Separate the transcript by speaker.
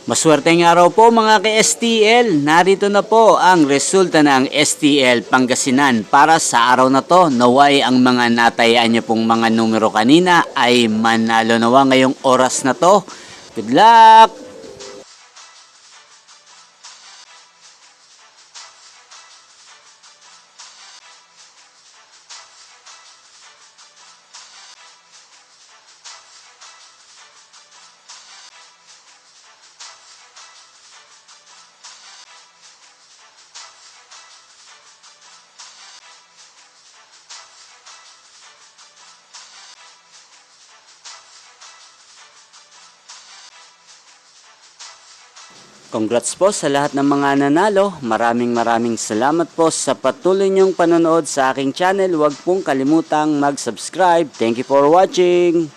Speaker 1: Maswerteng araw po mga ka-STL. Narito na po ang resulta ng STL Pangasinan para sa araw na to. Naway ang mga natayaan niyo pong mga numero kanina ay manalo nawa ngayong oras na to. Good luck! Congrats po sa lahat ng mga nanalo. Maraming salamat po sa patuloy niyong panonood sa aking channel. Huwag pong kalimutang mag-subscribe. Thank you for watching.